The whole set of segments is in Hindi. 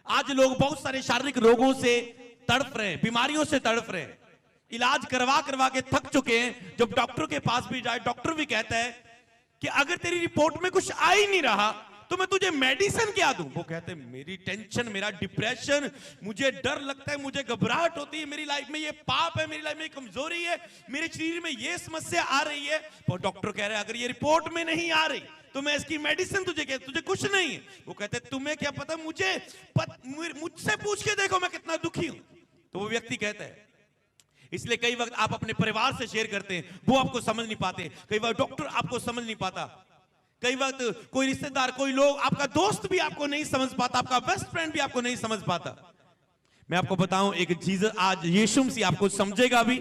आज लोग बहुत सारे शारीरिक रोगों से तड़प रहे हैं, बीमारियों से तड़प रहे हैं, इलाज करवा करवा के थक चुके हैं। जब डॉक्टर के पास भी जाए, डॉक्टर भी कहता है कि अगर तेरी रिपोर्ट में कुछ आ ही नहीं रहा तो मैं तुझे मेडिसिन क्या दूं। वो कहते हैं मेरी टेंशन, मेरा डिप्रेशन, मुझे डर लगता है, मुझे घबराहट होती है, मेरी लाइफ में ये पाप है, मेरी लाइफ में ये कमजोरी है, मेरे शरीर में ये समस्या आ रही है। और डॉक्टर कह रहे हैं अगर ये रिपोर्ट में नहीं आ रही तो मैं इसकी मेडिसिन तुझे कहता, तुझे कुछ नहीं है। वो कहते हैं तुम्हें क्या पता, मुझसे पूछ के देखो मैं कितना दुखी हूं। तो वो व्यक्ति कहता है, इसलिए कई वक्त आप अपने परिवार से शेयर करते हैं, वो आपको समझ नहीं पाते, कई बार डॉक्टर आपको समझ नहीं पाता, कई वक्त कोई रिश्तेदार, कोई लोग, आपका दोस्त भी आपको नहीं समझ पाता, आपका बेस्ट फ्रेंड भी आपको नहीं समझ पाता। मैं आपको बताऊं, एक जीसस आज यीशु मसीह आपको समझेगा भी,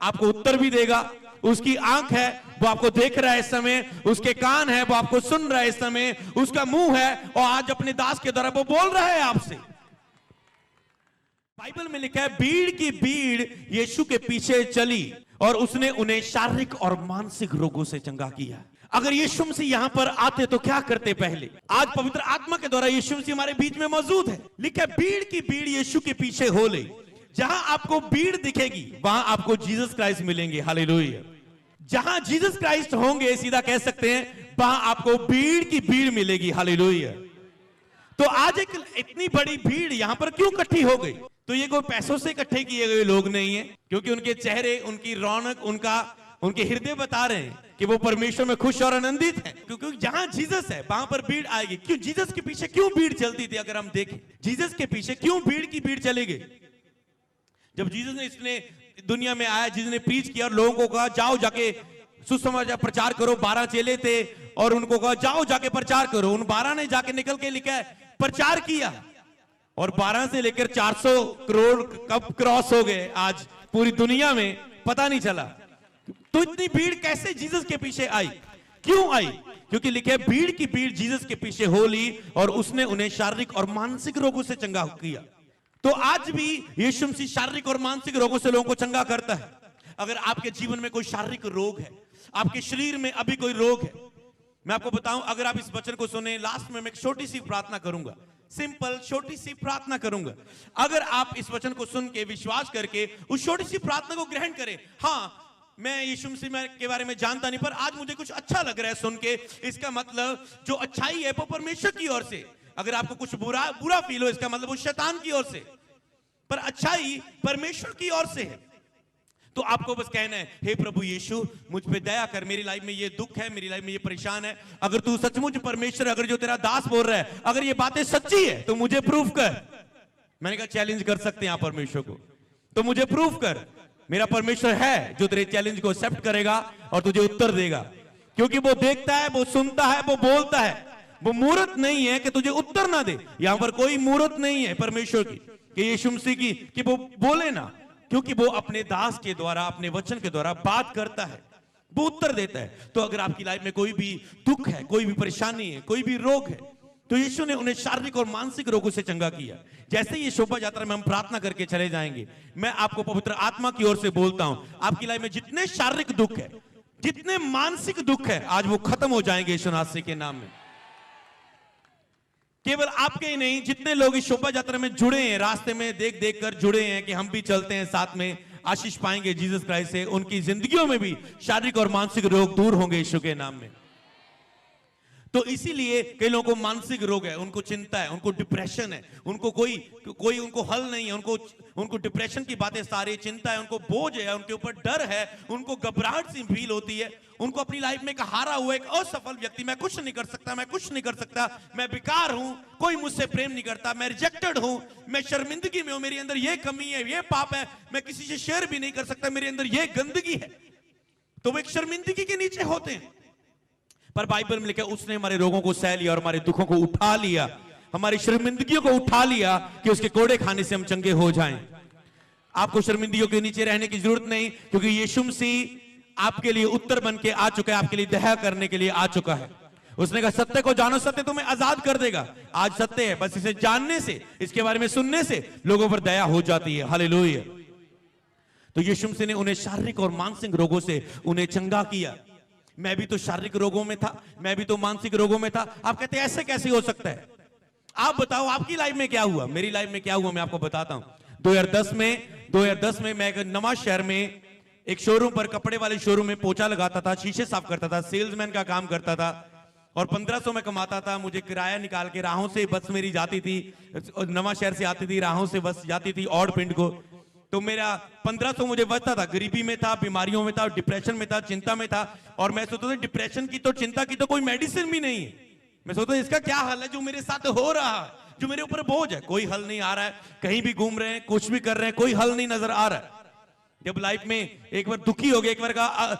आपको उत्तर भी देगा। उसकी आंख है वो आपको देख रहा है इस समय, उसके कान है वो आपको सुन रहा है इस समय, उसका मुंह है और आज अपने दास के द्वारा वो बोल रहा है आपसे। बाइबल में लिखा है भीड़ की भीड़ यीशु के पीछे चली और उसने उन्हें शारीरिक और मानसिक रोगों से चंगा किया। अगर यीशु मसीह यहां पर आते तो क्या करते पहले? आज पवित्र आत्मा के द्वारा यीशु मसीह हमारे बीच में मौजूद है। लिखा है भीड़ की भीड़ यीशु के पीछे हो ले। जहां आपको भीड़ दिखेगी वहां आपको जीसस क्राइस्ट मिलेंगे। हालेलुया। जहां जीसस क्राइस्ट होंगे, सीधा कह सकते हैं, वहां आपको भीड़ की भीड़ मिलेगी। हालेलुया। तो आज एक इतनी बड़ी भीड़ यहां पर क्यों इकट्ठी हो गई? तो ये कोई पैसों से इकट्ठे किए गए लोग नहीं है, क्योंकि उनके चेहरे, उनकी रौनक, उनके हृदय बता रहे हैं कि वो परमेश्वर में खुश और आनंदित हैं। क्योंकि जहां जीसस है वहां पर भीड़ आएगी। क्यों? जीसस के पीछे क्यों भीड़ चलती थी? अगर हम देखें जीसस के पीछे क्यों भीड़ की भीड़ चली गई? जब जीसस ने इसने दुनिया में आया, जिसने प्रीच किया और लोगों को कहा जाओ जाके सुसमाचार प्रचार करो, 12 चेले थे और उनको कहा जाओ जाके प्रचार करो। उन 12 ने जाके निकल के लिखा है प्रचार किया और 12 से लेकर 400 करोड़ कब क्रॉस हो गए आज पूरी दुनिया में, पता नहीं चला। तो इतनी भीड़ कैसे जीसस के पीछे आई? क्यों आई? क्योंकि लिखे है भीड़ की भीड़ जीसस के पीछे हो ली और उसने उन्हें शारीरिक और मानसिक रोगों से चंगा किया। तो आज भी यीशु मसीह शारीरिक और मानसिक रोगों से लोगों को चंगा करता है। अगर आपके जीवन में कोई शारीरिक रोग है, आपके शरीर में अभी कोई रोग है, मैं आपको बताऊं, अगर आप इस वचन को सुने, लास्ट में मैं एक छोटी सी प्रार्थना करूंगा, सिंपल छोटी सी प्रार्थना करूंगा। अगर आप इस वचन को सुन के विश्वास करके उस छोटी सी प्रार्थना को ग्रहण करें, हाँ मैं यीशु मसीह के बारे में जानता नहीं पर आज मुझे कुछ अच्छा लग रहा है सुन के, इसका मतलब जो अच्छाई है वो परमेश्वर की ओर से। अगर आपको कुछ बुरा फील हो, इसका मतलब वो शैतान की ओर से, पर अच्छाई परमेश्वर की ओर से है। तो आपको बस कहना है, हे प्रभु यीशु मुझ पे दया कर, मेरी लाइफ में ये दुख है, मेरी लाइफ में ये परेशान है। अगर तू सचमुच परमेश्वर, अगर जो तेरा दास बोल रहा है, अगर ये बातें सच्ची है तो मुझे प्रूफ कर। मैंने कहा चैलेंज कर सकते हैं आप परमेश्वर को, तो मुझे प्रूफ कर। मेरा परमेश्वर है जो तेरे चैलेंज को एक्सेप्ट करेगा और तुझे उत्तर देगा, क्योंकि वो देखता है, वो सुनता है, वो बोलता है। वो मूर्त नहीं है कि तुझे उत्तर ना दे। यहां पर कोई मूर्त नहीं है परमेश्वर की कि यीशु मसीह की कि वो बोले ना, क्योंकि वो अपने दास के द्वारा, अपने वचन के द्वारा बात करता है, वो उत्तर देता है। तो अगर आपकी लाइफ में कोई भी दुख है, कोई भी परेशानी है, कोई भी रोग है, तो यीशु ने उन्हें शारीरिक और मानसिक रोगों से चंगा किया। जैसे ही ये शोभा यात्रा में हम प्रार्थना करके चले जाएंगे, मैं आपको पवित्र आत्मा की ओर से बोलता हूं, आपकी लाइफ में जितने शारीरिक दुख है, जितने मानसिक दुख है, आज वो खत्म हो जाएंगे यीशु मसीह के नाम में। केवल आपके ही नहीं, जितने लोग इस शोभा यात्रा में जुड़े हैं, रास्ते में देख देख कर जुड़े हैं कि हम भी चलते हैं साथ में, आशीष पाएंगे जीसस क्राइस्ट से, उनकी जिंदगियों में भी शारीरिक और मानसिक रोग दूर होंगे यीशु के नाम में। तो इसीलिए कई लोगों को मानसिक रोग है, उनको चिंता है, उनको डिप्रेशन है, उनको कोई उनको हल नहीं है, उनको डिप्रेशन की बातें सारी, चिंता है, उनको बोझ है, उनके ऊपर डर है, उनको घबराहट सी फील होती है, उनको अपनी लाइफ में एक हारा हुआ, एक असफल व्यक्ति, मैं कुछ नहीं कर सकता, मैं कुछ नहीं कर सकता, मैं बेकार हूं, कोई मुझसे प्रेम नहीं करता, मैं रिजेक्टेड हूं, मैं शर्मिंदगी में हूं, मेरे अंदर ये कमी है, ये पाप है, मैं किसी से शेयर भी नहीं कर सकता, मेरे अंदर ये गंदगी है। तो वो एक शर्मिंदगी के नीचे होते हैं। पर बाइबल में लिखा है उसने हमारे रोगों को सह लिया और हमारे दुखों को उठा लिया, हमारी शर्मिंदगियों को उठा लिया कि उसके कोड़े खाने से हम चंगे हो जाएं। आपको शर्मिंदगियों के नीचे रहने की जरूरत नहीं, क्योंकि यीशु मसीह आपके लिए उत्तर बन के आ चुका है, आपके लिए दया करने के लिए आ चुका है। उसने कहा सत्य को जानो, सत्य तुम्हें आजाद कर देगा। आज सत्य है, बस इसे जानने से, इसके बारे में सुनने से लोगों पर दया हो जाती है। हालेलुया। तो यीशु मसीह ने उन्हें शारीरिक और मानसिक रोगों से उन्हें चंगा किया। मैं भी तो शारीरिक रोगों में था, मैं भी तो मानसिक रोगों में था। आप कहते हैं ऐसे कैसे हो सकता है? आप बताओ आपकी लाइफ में क्या हुआ, मेरी लाइफ में क्या हुआ, मैं आपको बताता हूं। 2010 में मैं एक नवा शहर में एक शोरूम पर, कपड़े वाले शोरूम में पोछा लगाता था, शीशे साफ करता था, सेल्समैन का काम करता था और 1500 में कमाता था। मुझे किराया निकाल के राहों से बस मेरी जाती थी, नवा शहर से आती थी, राहों से बस जाती थी और पिंड को। तो मेरा 1500 मुझे बचता था। गरीबी में था, बीमारियों में था, डिप्रेशन में था, चिंता में था। और मैं सोचता था डिप्रेशन की तो, चिंता की तो कोई मेडिसिन भी नहीं है। मैं सोचता था इसका क्या हल है जो मेरे साथ हो रहा है, जो मेरे ऊपर बोझ है, कोई हल नहीं आ रहा है। कहीं भी घूम रहे हैं, कुछ भी कर रहे हैं, कोई हल नहीं नजर आ रहा है। जब लाइफ में एक बार दुखी हो गया, एक बार कहा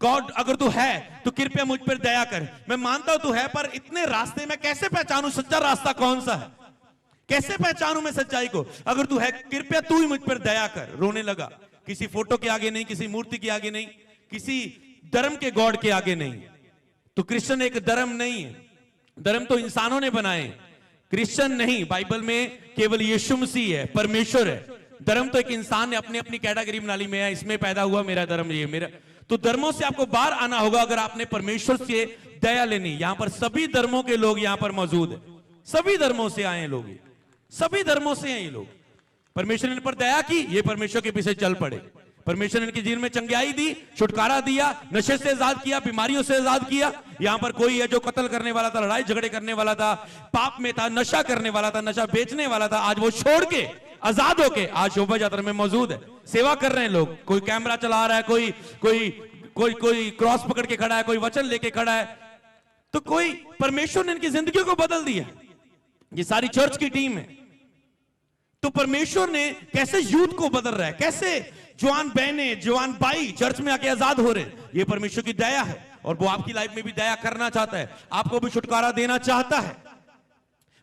गॉड अगर तू है तो कृपया मुझ पर दया कर। मैं मानता हूं तू है, पर इतने रास्ते में कैसे पहचानूं सच्चा रास्ता कौन सा है, कैसे पहचानूं मैं सच्चाई को। अगर तू है कृपया तू ही मुझ पर दया कर। रोने लगा, किसी फोटो के आगे नहीं, किसी मूर्ति के आगे नहीं, किसी धर्म के गॉड के आगे नहीं। तो क्रिश्चियन एक धर्म नहीं है, धर्म तो इंसानों ने बनाए, क्रिश्चियन नहीं। बाइबल में केवल यीशु मसीह है, परमेश्वर है। धर्म तो एक इंसान ने अपनी अपनी कैटेगरी बना ली, मैं इसमें पैदा हुआ, मेरा धर्म ये मेरा। तो धर्मों से आपको बाहर आना होगा अगर आपने परमेश्वर से दया लेनी। यहां पर सभी धर्मों के लोग यहां पर मौजूद है, सभी धर्मों से आए लोग, सभी धर्मों से हैं ये लोग। परमेश्वर ने इन पर दया की, ये परमेश्वर के पीछे चल पड़े। परमेश्वर ने इनके जीवन में चंगाई दी, छुटकारा दिया, नशे से आजाद किया, बीमारियों से आजाद किया। यहां पर कोई है जो कत्ल करने वाला था, लड़ाई झगड़े करने वाला था, पाप में था, नशा करने वाला था, नशा बेचने वाला था, आज वो छोड़ के आजाद होके आज शोभा यात्रा में मौजूद है, सेवा कर रहे हैं लोग। कोई कैमरा चला रहा है, कोई कोई कोई कोई क्रॉस पकड़ के खड़ा है, कोई वचन लेके खड़ा है। तो कोई परमेश्वर ने इनकी जिंदगी को बदल दिया। ये सारी चर्च की टीम है। तो परमेश्वर ने कैसे यूथ को बदल रहा है, कैसे जवान बहनें, जवान भाई चर्च में आके आजाद हो रहे हैं। ये परमेश्वर की दया है और वो आपकी लाइफ में भी दया करना चाहता है, आपको भी छुटकारा देना चाहता है।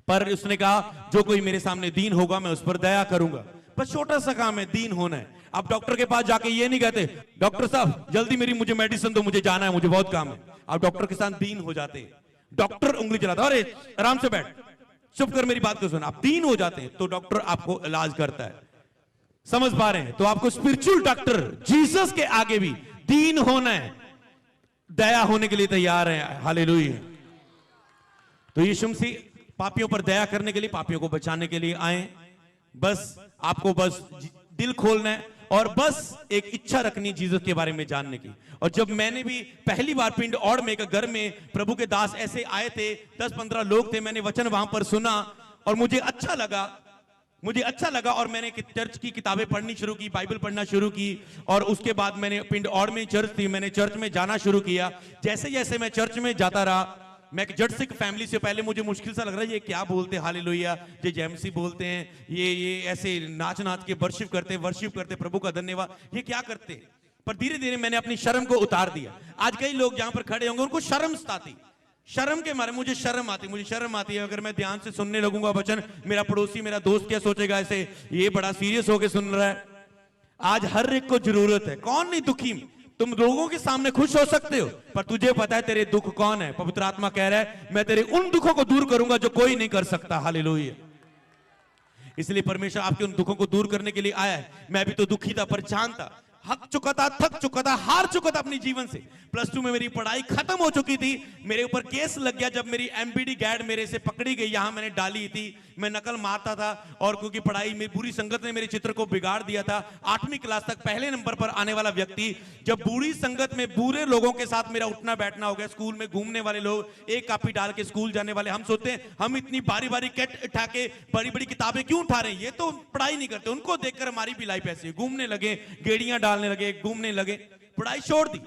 पर उसने कहा जो कोई मेरे सामने दीन होगा मैं उस पर दया करूंगा। बस छोटा सा काम है, दीन होना है। आप डॉक्टर के पास जाके ये नहीं कहते डॉक्टर साहब जल्दी मुझे मेडिसिन दो, मुझे जाना है, मुझे बहुत काम है। आप डॉक्टर के साथ दीन हो जाते हैं। डॉक्टर उंगली चलाता है, अरे आराम से बैठ, चुप कर मेरी बात को सुन। आप दीन हो जाते हैं तो डॉक्टर आपको इलाज करता है। समझ पा रहे हैं? तो आपको स्पिरिचुअल डॉक्टर जीसस के आगे भी दीन होना है, दया होने के लिए तैयार है। हालेलुया। तो यीशु मसीह पापियों पर दया करने के लिए, पापियों को बचाने के लिए आए। बस आपको बस दिल खोलना है और बस एक इच्छा रखनी जीसस के बारे में जानने की। और जब मैंने भी पहली बार पिंड और में एक घर में प्रभु के दास ऐसे आए थे, 10-15 लोग थे, मैंने वचन वहां पर सुना और मुझे अच्छा लगा और मैंने चर्च की किताबें पढ़नी शुरू की, बाइबल पढ़ना शुरू की। और उसके बाद मैंने पिंड और में चर्च थी, मैंने चर्च में जाना शुरू किया। जैसे जैसे मैं चर्च में जाता रहा, मैं एक जड़ सिख फैमिली से, पहले मुझे मुश्किल सा लग रहा है ये क्या बोलते हैं, हालेलुया, ये जेएमसी बोलते हैं, ये ऐसे नाच के वर्शिप करते प्रभु का धन्यवाद, ये क्या करते हैं। पर धीरे धीरे मैंने अपनी शर्म को उतार दिया। आज कई लोग जहां पर खड़े होंगे उनको शर्म सताती, शर्म के मारे मुझे शर्म आती है। अगर मैं ध्यान से सुनने लगूंगा वचन, मेरा पड़ोसी, मेरा दोस्त क्या सोचेगा, ऐसे ये बड़ा सीरियस होके सुन रहा है। आज हर एक को जरूरत है, कौन नहीं दुखी। तुम लोगों के सामने खुश हो सकते हो पर तुझे पता है तेरे दुख कौन है। पवित्र आत्मा कह रहा है मैं तेरे उन दुखों को दूर करूंगा जो कोई नहीं कर सकता। हालेलुया। इसलिए परमेश्वर आपके उन दुखों को दूर करने के लिए आया है। मैं भी तो दुखी था, परेशान था, थक चुका था, हार चुका था अपने जीवन से। +2 में मेरी पढ़ाई खत्म हो चुकी थी, मेरे ऊपर केस लग गया जब मेरी एमपीडी गैड मेरे से पकड़ी गई। यहां मैंने डाली थी, मैं नकल मारता था और क्योंकि पढ़ाई में बुरी संगत ने मेरे चित्र को बिगाड़ दिया था। 8वीं क्लास तक पहले नंबर पर आने वाला व्यक्ति, जब बुरी संगत में बुरे लोगों के साथ मेरा उठना बैठना हो गया, स्कूल में घूमने वाले लोग, एक कॉपी डाल के स्कूल जाने वाले, हम सोचते हैं हम इतनी बारी बारी कैट उठा के बड़ी बड़ी किताबें क्यों उठा रहे हैं, ये तो पढ़ाई नहीं करते। उनको देखकर हमारी भी लाइफ ऐसी, घूमने लगे, गेड़ियां डालने लगे, घूमने लगे, पढ़ाई छोड़ दी।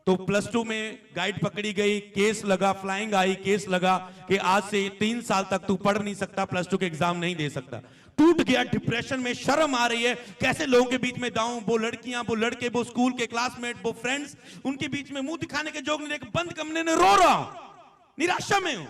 तो +2 में गाइड पकड़ी गई, केस लगा, फ्लाइंग आई, केस लगा कि आज से 3 साल तक तू पढ़ नहीं सकता, +2 के एग्जाम नहीं दे सकता। टूट गया, डिप्रेशन में, शर्म आ रही है, कैसे लोगों के बीच में जाऊं, वो लड़कियां, वो लड़के, वो स्कूल के क्लासमेट, वो फ्रेंड्स, उनके बीच में मुंह दिखाने के जोग नहीं, बंद कमरे में रो रहा हूं, निराशा में हूं।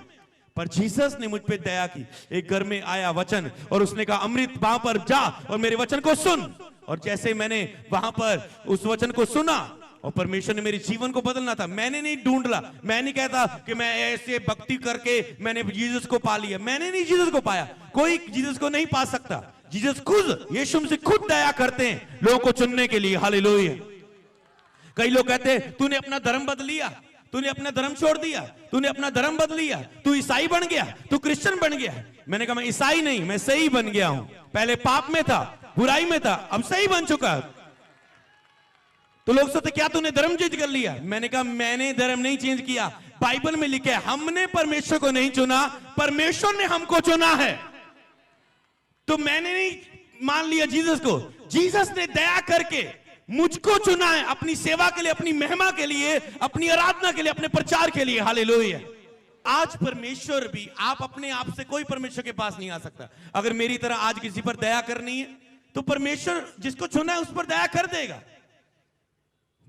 पर जीसस ने मुझ पे दया की। एक घर में आया वचन और उसने कहा अमृत वहां पर जा और मेरे वचन को सुन। और जैसे मैंने वहां पर उस वचन को सुना और परमेश्वर ने मेरे जीवन को बदलना था। मैंने नहीं ढूंढला, मैं नहीं कहता कि मैं ऐसे भक्ति करके मैंने जीसस को पा लिया, मैंने नहीं जीसस को पाया, कोई जीसस को नहीं पा सकता। जीसस खुद, यीशु मसीह खुद दया करते हैं लोगों को चुनने के लिए। हालेलुया। कई लोग कहते हैं तूने अपना धर्म बदल लिया, तूने अपना धर्म छोड़ दिया, तूने अपना धर्म बदल लिया, तू ईसाई बन गया, तू क्रिश्चियन बन गया। मैंने कहा मैं ईसाई नहीं, मैं सही बन गया हूं। पहले पाप में था, बुराई में था, अब सही बन चुका। तो लोग सोचते क्या तूने धर्म चेंज कर लिया? मैंने कहा मैंने धर्म नहीं चेंज किया, बाइबल में लिखा है हमने परमेश्वर को नहीं चुना, परमेश्वर ने हमको चुना है। तो मैंने नहीं मान लिया जीसस को, जीसस ने दया करके मुझको चुना है अपनी सेवा के लिए, अपनी महिमा के लिए, अपनी आराधना के लिए, अपने प्रचार के लिए। हालेलुया। आज परमेश्वर भी, आप अपने आप से कोई परमेश्वर के पास नहीं आ सकता। अगर मेरी तरह आज किसी पर दया करनी है तो परमेश्वर जिसको चुना है उस पर दया कर देगा।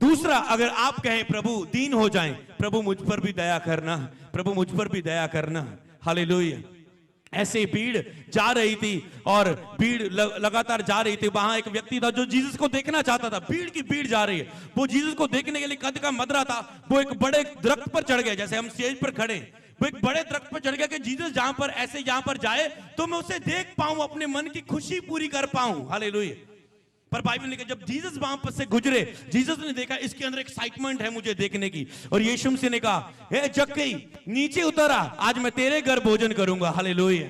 दूसरा, अगर आप कहें प्रभु दीन हो जाएं, प्रभु मुझ पर भी दया करना, प्रभु मुझ पर भी दया करना। हालेलुया। ऐसे भीड़ जा रही थी और भीड़ लगातार जा रही थी। वहां एक व्यक्ति था जो जीसस को देखना चाहता था। भीड़ की भीड़ जा रही है, वो जीसस को देखने के लिए कद का मदरा था। वो एक बड़े दरख्त पर चढ़ गया, जैसे हम स्टेज पर खड़े, वो एक बड़े दरख्त पर चढ़ गया कि जीसस जहां पर ऐसे यहां पर जाए तो मैं उसे देख पाऊं, अपने मन की खुशी पूरी कर पाऊं। हालेलुया। पर बाइबल ने कहा जब जीसस वहां पर से गुजरे, जीसस ने देखा इसके अंदर एक्साइटमेंट है मुझे देखने की, और यीशु मसीह ने कहा हे जक्कई नीचे उतर आ, आज मैं तेरे घर भोजन करूंगा। हालेलुया।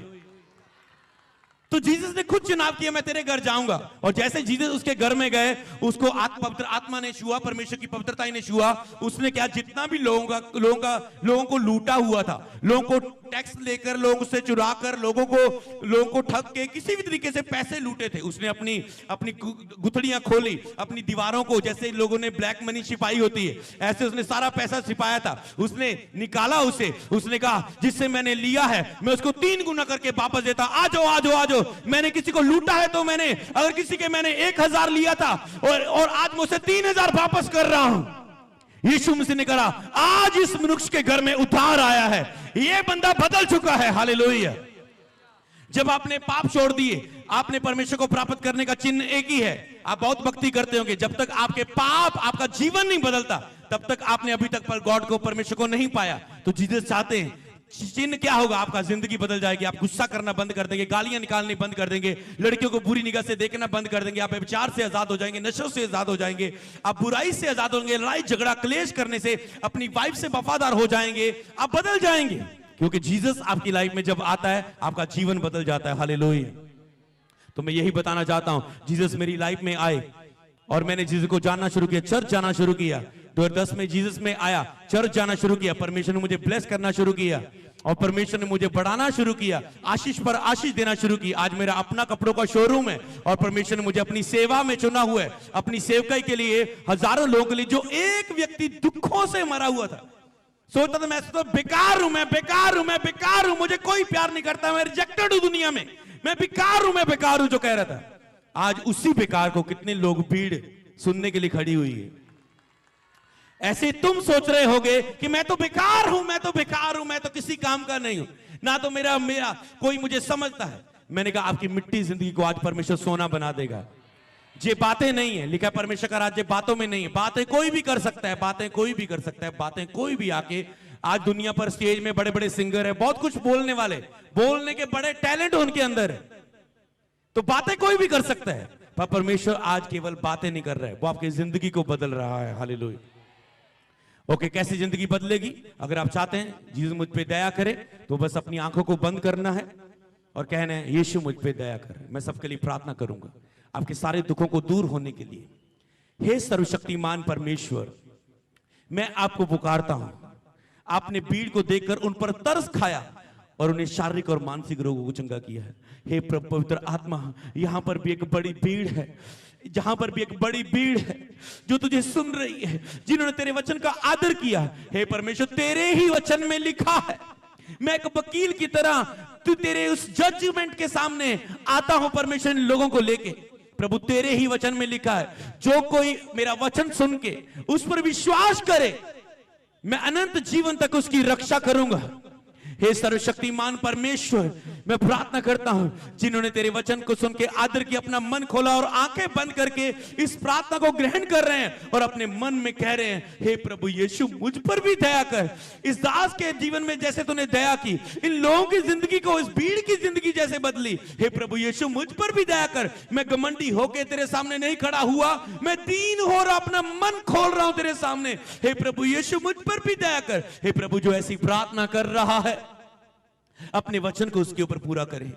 तो जीसस ने खुद चुनाव किया मैं तेरे घर जाऊंगा, और जैसे जीसस उसके घर में गए उसको पवित्र आत्मा ने छुआ, परमेश्वर की पवित्रता ने छुआ। उसने क्या, जितना भी लोगों को लूटा हुआ था, लोगों को टैक्स लेकर, लोगों से चुरा कर, लोगों को ठग के किसी भी तरीके से पैसे लूटे थे, उसने अपनी गुथड़ियां खोली, अपनी दीवारों को, जैसे लोगों ने ब्लैक मनी छिपाई होती है ऐसे उसने सारा पैसा छिपाया था, उसने निकाला उसे। उसने कहा जिससे मैंने लिया है मैं उसको 3 गुना करके वापस देता। आ जाओ आ जाओ आ जाओ, मैंने किसी को लूटा है तो मैंने, अगर किसी के मैंने 1000 लिया था और आज मुझसे 3000 वापस कर रहा हूं। यीशु मसीह ने कहा आज इस मनुष्य के घर में उद्धार आया है, ये बंदा बदल चुका है। हालेलुया। जब आपने पाप छोड़ दिए, आपने परमेश्वर को प्राप्त करने का चिन्ह एक ही है। आप बहुत भक्ति करते होंगे, जब तक आपके पाप, आपका जीवन नहीं बदलता तब तक आपने अभी तक पर गॉड को, परमेश्वर को नहीं पाया। तो जीसस चाहते हैं चिन्ह क्या होगा, आपका जिंदगी बदल जाएगी। आप गुस्सा करना बंद कर देंगे, गालियां निकालनी बंद कर देंगे, लड़कियों को बुरी निगाह से देखना बंद कर देंगे, आप व्यभिचार से आजाद हो जाएंगे, नशों से आजाद हो जाएंगे, आप बुराई से आजाद होंगे, लड़ाई झगड़ा क्लेश करने से अपनी वाइफ से वफादार हो जाएंगे, आप बदल जाएंगे। क्योंकि जीसस आपकी लाइफ में जब आता है आपका जीवन बदल जाता है। हालेलुया। तो मैं यही बताना चाहता हूं, जीसस मेरी लाइफ में आए और मैंने जीसस को जानना शुरू किया, चर्च जाना शुरू किया। 2010 में जीसस में आया, चर्च जाना शुरू किया, परमेश्वर ने मुझे ब्लेस करना शुरू किया और परमेश्वर ने मुझे बढ़ाना शुरू किया, आशीष पर आशीष देना शुरू की। आज मेरा अपना कपड़ों का शोरूम है और परमेश्वर ने मुझे अपनी सेवा में चुना हुआ है, अपनी सेवकाई के लिए, हजारों लोगों के लिए। जो एक व्यक्ति दुखों से मरा हुआ था, सोचता था मैं तो बेकार हूं, मैं बेकार हूं, मैं बेकार हूं, मुझे कोई प्यार नहीं करता, मैं रिजेक्टेड हूं दुनिया में, मैं बेकार हूं, मैं बेकार हूं, जो कह रहा था, आज उसी बेकार को कितने लोग भीड़ सुनने के लिए खड़ी हुई है। ऐसे तुम सोच रहे होगे कि मैं तो बेकार हूं, मैं तो बेकार हूं, मैं तो किसी काम का नहीं हूं, ना तो मेरा कोई मुझे समझता है। मैंने कहा आपकी मिट्टी जिंदगी को आज परमेश्वर सोना बना देगा। ये बातें नहीं है, लिखा है परमेश्वर का राज्य बातों में नहीं है। बातें कोई भी कर सकता है, बातें कोई भी कर सकता है, बातें कोई भी आके, आज दुनिया पर स्टेज में बड़े बड़े सिंगर है, बहुत कुछ बोलने वाले, बोलने के बड़े टैलेंट उनके अंदर है, तो बातें कोई भी कर सकता है। पर परमेश्वर आज केवल बातें नहीं कर रहा है, वो आपकी जिंदगी को बदल रहा है। हालेलुया। ओके, कैसी जिंदगी बदलेगी? अगर आप चाहते हैं जीसस मुझ पे दया करे तो बस अपनी आंखों को बंद करना है और कहना है यीशु मुझ पे दया कर। मैं सबके लिए प्रार्थना करूंगा आपके सारे दुखों को दूर होने के लिए। हे सर्वशक्तिमान परमेश्वर, मैं आपको पुकारता हूं। आपने भीड़ को देखकर उन पर तरस खाया और उन्हें शारीरिक और मानसिक रोगों को चंगा किया है। हे प्रभु पवित्र आत्मा, यहां पर भी एक बड़ी भीड़ है, जहां पर भी एक बड़ी भीड़ है जो तुझे सुन रही है, जिन्होंने तेरे वचन का आदर किया। हे परमेश्वर, तेरे ही वचन में लिखा है, मैं एक वकील की तरह तू तेरे उस जजमेंट के सामने आता हूं परमेश्वर, इन लोगों को लेके। प्रभु, तेरे ही वचन में लिखा है, जो कोई मेरा वचन सुन के उस पर विश्वास करे, मैं अनंत जीवन तक उसकी रक्षा करूंगा। हे सर्वशक्तिमान परमेश्वर, मैं प्रार्थना करता हूं जिन्होंने तेरे वचन को सुन के आदर की अपना मन खोला और आंखें बंद करके इस प्रार्थना को ग्रहण कर रहे हैं और अपने मन में कह रहे हैं, हे प्रभु यीशु मुझ पर भी दया कर। इस दास के जीवन में जैसे तूने दया की, इन लोगों की जिंदगी को इस भीड़ की जिंदगी जैसे बदली, हे प्रभु यीशु मुझ पर भी दया कर। मैं घमंडी होके तेरे सामने नहीं खड़ा हुआ, मैं दीन हो रहा, अपना मन खोल रहा हूं तेरे सामने। हे प्रभु यीशु मुझ पर भी दया कर। हे प्रभु, जो ऐसी प्रार्थना कर रहा है अपने वचन को उसके ऊपर पूरा करें,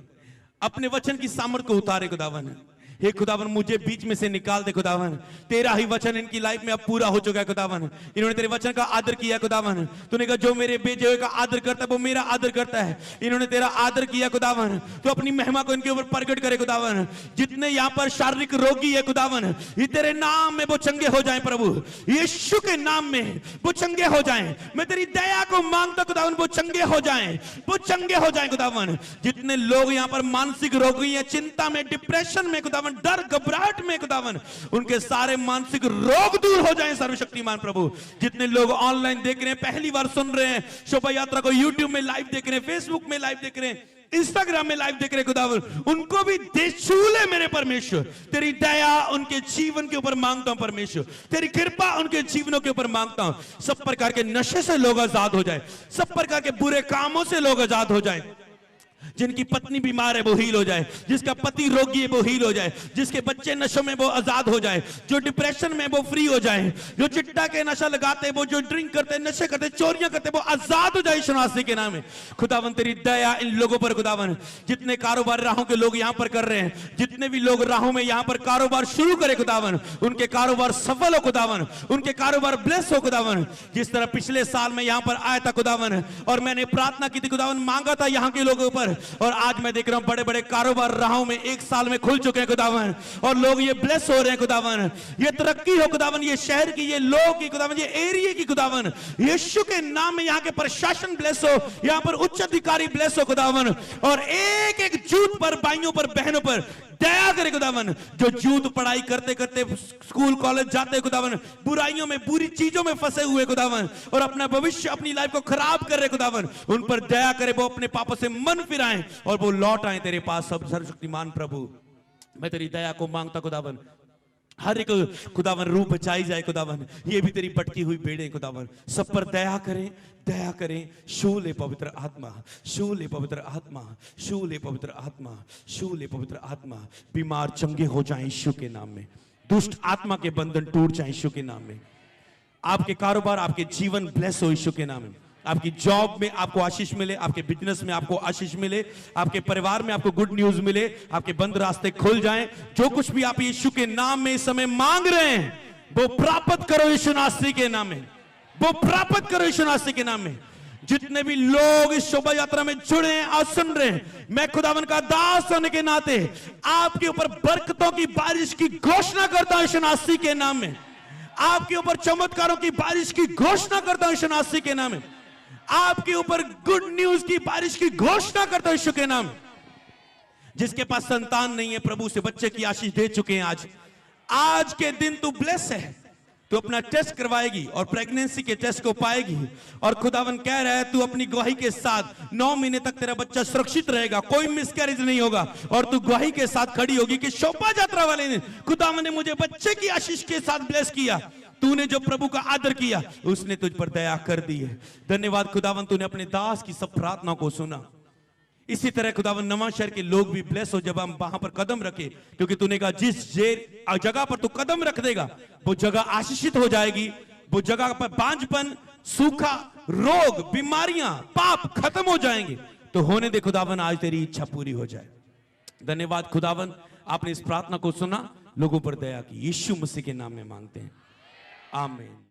अपने वचन की सामर्थ को उतारे खुदावन। हे खुदावन, मुझे बीच में से निकाल दे खुदावन। तेरा ही वचन इनकी लाइफ में अब पूरा हो चुका है खुदावन। इन्होंने तेरे वचन का आदर किया खुदावन। तूने कहा जो मेरे बेटे हुए का आदर करता है वो मेरा आदर करता है। इन्होंने तेरा आदर किया खुदावन, तो अपनी महिमा को इनके ऊपर प्रकट करे खुदावन। जितने यहाँ पर शारीरिक रोगी है खुदावन, ये तेरे नाम में वो चंगे हो जाएं प्रभु, यीशु के नाम में वो चंगे हो जाएं। मैं तेरी दया को मांगता खुदावन, वो चंगे हो जाएं, वो चंगे हो जाएं खुदावन। जितने लोग यहाँ पर मानसिक रोगी हैं, चिंता में, डिप्रेशन में खुदावन, डर घबराहट में खुदावन, उनके सारे मानसिक रोग दूर हो जाएं सर्वशक्तिमान प्रभु। जितने लोग ऑनलाइन देख रहे हैं, पहली बार सुन रहे हैं, शोभा यात्रा को यूट्यूब में लाइव देख रहे हैं, फेसबुक में लाइव देख रहे हैं, इंस्टाग्राम में लाइव देख रहे खुदावन, उनको भी दे छूले मेरे परमेश्वर। तेरी दया उनके जीवन के ऊपर मांगता हूं परमेश्वर, तेरी कृपा उनके जीवनों के ऊपर मांगता हूं। सब प्रकार के नशे से लोग आजाद हो जाए, सब प्रकार के बुरे कामों से लोग आजाद हो जाए। जिनकी पत्नी बीमार है वो हील हो जाए, जिसका पति रोगी है वो हील हो जाए, जिसके बच्चे नशों में वो आजाद हो जाए, जो डिप्रेशन में वो फ्री हो जाए, जो चिट्टा के नशा लगाते, वो जो ड्रिंक करते, नशे करते, चोरियां करते, वो आजाद हो जाए यीशु मसीह के नाम में। खुदावन तेरी दया इन लोगों पर खुदावन। जितने कारोबार राहों के लोग यहाँ पर कर रहे हैं, जितने भी लोग राहों में यहाँ पर कारोबार शुरू करे खुदावन, उनके कारोबार सफल हो खुदावन, उनके कारोबार ब्लेस हो खुदावन। जिस तरह पिछले साल में यहाँ पर आया था खुदावन और मैंने प्रार्थना की थी खुदावन, मांगा था यहाँ के लोगों पर, और आज मैं देख रहा हूं बड़े बड़े कारोबार राहों में एक साल में खुल चुके हैं खुदावन, और लोग ये ब्लेस हो रहे हैं खुदावन। ये तरक्की हो खुदावन, ये शहर की, ये लोग की खुदावन, ये एरिया की खुदावन, यीशु के नाम में यहाँ के प्रशासन ब्लेस हो, यहाँ पर उच्च अधिकारी ब्लेस हो खुदावन, और एक एक जूत पर, भाइयों पर, बहनों पर दया करे खुदावन। जो जूत पढ़ाई करते करते स्कूल कॉलेज जाते खुदावन, बुराइयों में, बुरी चीजों में फंसे हुए खुदावन, और अपना भविष्य, अपनी लाइफ को खराब कर रहे खुदावन, उन पर दया करे, वो अपने पापों से मन फिराएं और वो लौट आए तेरे पास। सब सर्वशक्तिमान प्रभु, मैं तेरी दया को मांगता खुदावन। हर एक खुदावन रूप बचाई जाए खुदावन, ये भी तेरी भटकी हुई भेड़ें खुदावन, सब पर दया करें, दया करें। शूले पवित्र आत्मा, शूले पवित्र आत्मा, शूले पवित्र आत्मा, शूले पवित्र आत्मा। बीमार चंगे हो जाएं यीशु के नाम में, दुष्ट आत्मा के बंधन टूट जाएं यीशु के नाम में। आपके कारोबार, आपके जीवन ब्लेस हो यीशु के नाम में। आपकी जॉब में आपको आशीष मिले, आपके बिजनेस में आपको आशीष मिले, आपके परिवार में आपको गुड न्यूज मिले, आपके बंद रास्ते खुल जाएं। जो कुछ भी आप यीशु के नाम में इस समय मांग रहे हैं वो प्राप्त करो यीशु मसीह के नाम में, वो प्राप्त करो यीशु मसीह के नाम में। जितने भी लोग इस शोभा यात्रा में जुड़े हैं और सुन रहे हैं, मैं खुदावन का दास होने के नाते आपके ऊपर बरकतों की बारिश की घोषणा करता हूं यीशु मसीह के नाम में। आपके ऊपर चमत्कारों की बारिश की घोषणा करता हूं यीशु मसीह के नाम में। आपके ऊपर गुड न्यूज की बारिश की घोषणा करता हूं यीशु के नाम। जिसके पास संतान नहीं है, प्रभु से बच्चे की आशीष दे चुके हैं। आज के दिन तू ब्लेस है, तू अपना टेस्ट करवाएगी और प्रेगनेंसी के टेस्ट को पाएगी, और खुदावन कह रहा है तू अपनी गवाही के साथ 9 महीने तक तेरा बच्चा सुरक्षित रहेगा, कोई मिसकैरेज नहीं होगा, और तू गवाही के साथ खड़ी होगी कि शोभा यात्रा वाले ने, खुदावन ने मुझे बच्चे की आशीष के साथ ब्लेस किया। तूने जो प्रभु का आदर किया उसने तुझ पर दया कर दी है। धन्यवाद खुदावन, तूने अपने दास की सब प्रार्थना को सुना। इसी तरह खुदावन नवा शहर के लोग भी ब्लेस हो जब हम वहां पर कदम रखे, क्योंकि तूने कहा जिस जगह पर तू कदम रख देगा वो जगह आशीषित हो जाएगी। वो जगह पर बांझपन, सूखा, रोग, बीमारियां, पाप खत्म हो जाएंगे। तो होने दे खुदावन, आज तेरी इच्छा पूरी हो जाए। धन्यवाद खुदावन, आपने इस प्रार्थना को सुना, लोगों पर दया की। यीशु मसीह के नाम में मांगते हैं, आमीन।